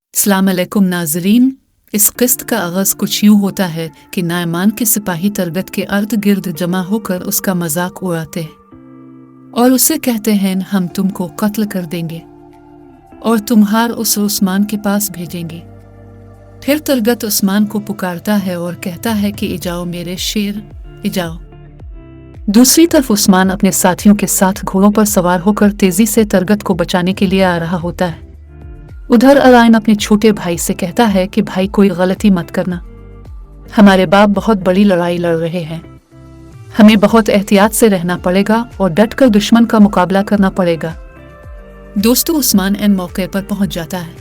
अस्सलाम अलैकुम नाज़रीन। इस किस्त का आगाज़ कुछ यूँ होता है कि नायमान के सिपाही तरगत के अर्द गिर्द जमा होकर उसका मजाक उड़ाते हैं और उसे कहते हैं हम तुमको कत्ल कर देंगे और तुम्हार उस उस्मान के पास भेजेंगे। फिर तरगत उस्मान को पुकारता है और कहता है कि इजाओ मेरे शेर इजाओ। दूसरी तरफ उस्मान अपने साथियों के साथ घोड़ों पर सवार होकर तेजी से तरगत को बचाने के लिए आ रहा होता है। उधर अलाइन अपने छोटे भाई से कहता है कि भाई कोई गलती मत करना, हमारे बाप बहुत बड़ी लड़ाई लड़ रहे हैं, हमें बहुत एहतियात से रहना पड़ेगा और डटकर दुश्मन का मुकाबला करना पड़ेगा। दोस्तों उस्मान इन मौके पर पहुंच जाता है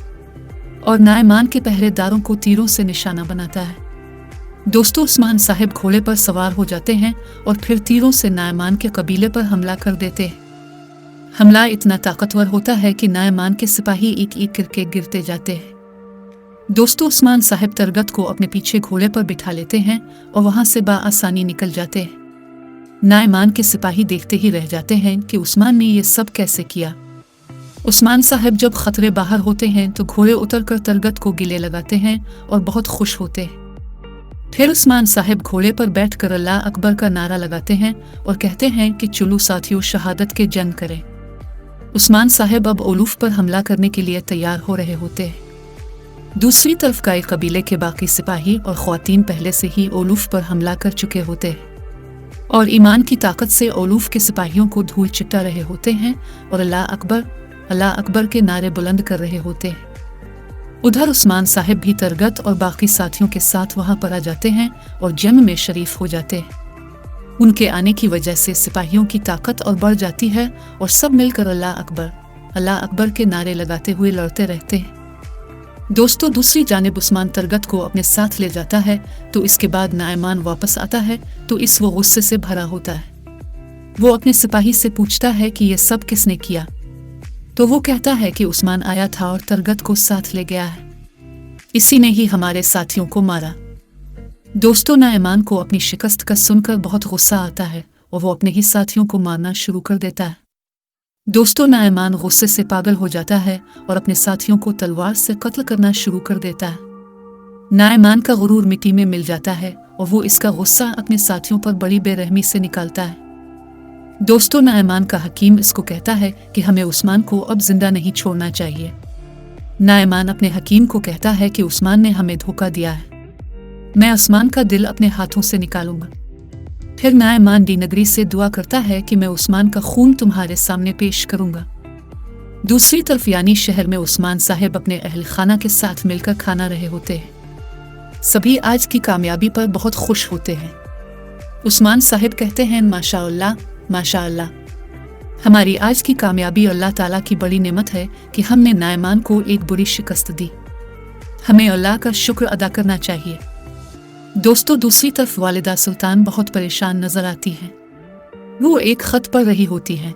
और नायमान के पहरेदारों को तीरों से निशाना बनाता है। दोस्तों उस्मान साहिब घोड़े पर सवार हो जाते हैं और फिर तीरों से नायमान के कबीले पर हमला कर देते हैं। हमला इतना ताकतवर होता है कि नायमान के सिपाही एक एक करके गिरते जाते हैं। दोस्तों उस्मान साहिब तरगत को अपने पीछे घोड़े पर बिठा लेते हैं और वहां से बाआसानी निकल जाते हैं। नायमान के सिपाही देखते ही रह जाते हैं कि उस्मान ने ये सब कैसे किया। उस्मान साहिब जब खतरे बाहर होते हैं तो घोड़े उतरकर तरगत को गिले लगाते हैं और बहुत खुश होते हैं। फिर उस्मान साहिब घोड़े पर बैठकर अल्लाह अकबर का नारा लगाते हैं और कहते हैं कि चलो साथियों शहादत के जंग करें। उस्मान साहिब अब ओलूफ पर हमला करने के लिए तैयार हो रहे होते हैं। दूसरी तरफ काई कबीले के बाकी सिपाही और ख्वातीन पहले से ही ओलूफ पर हमला कर चुके होते हैं और ईमान की ताकत से ओलूफ के सिपाहियों को धूल चिट्टा रहे होते हैं और अल्लाह अकबर के नारे बुलंद कर रहे होते हैं। उधर उस्मान साहिब भी तरगत और बाकी साथियों के साथ वहां पर आ जाते हैं और जंग में शरीफ हो जाते हैं। उनके आने की वजह से सिपाहियों की ताकत और बढ़ जाती है और सब मिलकर अल्लाह अकबर के नारे लगाते हुए लड़ते रहते हैं। दोस्तों दूसरी जानिब उस्मान तरगत को अपने साथ ले जाता है तो इसके बाद नायमान वापस आता है तो वो गुस्से से भरा होता है। वो अपने सिपाही से पूछता है कि ये सब किसने किया, तो वो कहता है कि उस्मान आया था और तरगत को साथ ले गया है, इसी ने ही हमारे साथियों को मारा। दोस्तों नायमान को अपनी शिकस्त का सुनकर बहुत गुस्सा आता है और वो अपने ही साथियों को मारना शुरू कर देता है। दोस्तों नायमान गुस्से से पागल हो जाता है और अपने साथियों को तलवार से कत्ल करना शुरू कर देता है। नायमान का गुरूर मिट्टी में मिल जाता है और वो इसका गुस्सा अपने साथियों पर बड़ी बेरहमी से निकालता है। दोस्तों नायमान का हकीम इसको कहता है कि हमें उस्मान को अब जिंदा नहीं छोड़ना चाहिए। नायमान अपने हकीम को कहता है कि उस्मान ने हमें धोखा दिया है, मैं उस्मान का दिल अपने हाथों से निकालूंगा। फिर नायमान दी नगरी से दुआ करता है कि मैं उस्मान का खून तुम्हारे सामने पेश करूंगा। दूसरी तरफ यानी शहर में उस्मान साहिब अपने अहल खाना के साथ मिलकर खाना रहे होते हैं। सभी आज की कामयाबी पर बहुत खुश होते हैं। उस्मान साहिब कहते हैं माशाअल्लाह माशाअल्लाह, हमारी आज की कामयाबी अल्लाह ताला की बड़ी नेमत है कि हमने नायमान को एक बुरी शिकस्त दी, हमें अल्लाह का शुक्र अदा करना चाहिए। दोस्तों दूसरी तरफ वालिदा सुल्तान बहुत परेशान नजर आती हैं। वो एक खत पढ़ रही होती हैं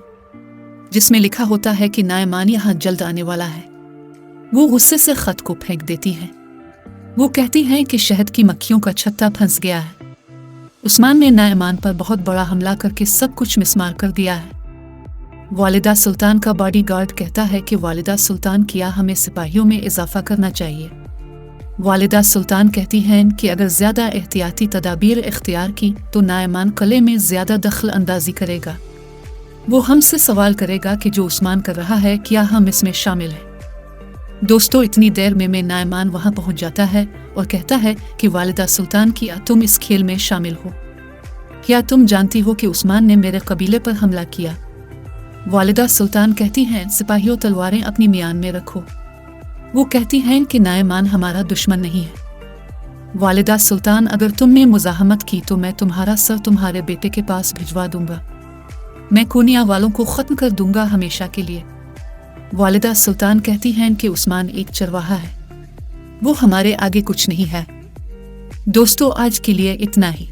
जिसमें लिखा होता है कि नायमान यहाँ जल्द आने वाला है। वो गुस्से से खत को फेंक देती है। वो कहती हैं कि शहद की मक्खियों का छत्ता फंस गया है, उस्मान ने नायमान पर बहुत बड़ा हमला करके सब कुछ मिसमार कर दिया है। वालिदा सुल्तान का बॉडीगार्ड कहता है कि वालिदा सुल्तान किया हमें सिपाहियों में इजाफा करना चाहिए। वालिदा सुल्तान कहती हैं कि अगर ज़्यादा एहतियाती तदाबीर इख्तियार की तो नायमान कले में ज़्यादा दखल अंदाजी करेगा। वो हमसे सवाल करेगा कि जो उस्मान कर रहा है क्या हम इसमें शामिल हैं। दोस्तों इतनी देर में नायमान वहाँ पहुँच जाता है और कहता है कि वालिदा सुल्तान क्या तुम इस खेल में शामिल हो, क्या तुम जानती हो कि उस्मान ने मेरे कबीले पर हमला किया। वालिदा सुल्तान कहती हैं सिपाहियों तलवारें अपनी मियान में रखो। वो कहती हैं कि नायमान हमारा दुश्मन नहीं है। वालिदा सुल्तान अगर तुमने मुजाहमत की तो मैं तुम्हारा सर तुम्हारे बेटे के पास भिजवा दूंगा, मैं कोनिया वालों को ख़त्म कर दूंगा हमेशा के लिए। वालिदा सुल्तान कहती हैं कि उस्मान एक चरवाहा है, वो हमारे आगे कुछ नहीं है। दोस्तों आज के लिए इतना ही,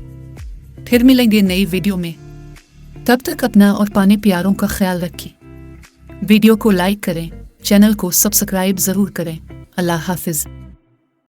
फिर मिलेंगे नई वीडियो में। तब तक अपना और पाने प्यारों का ख्याल रखिए। वीडियो को लाइक करें, चैनल को सब्सक्राइब ज़रूर करें। अल्लाह हाफिज़।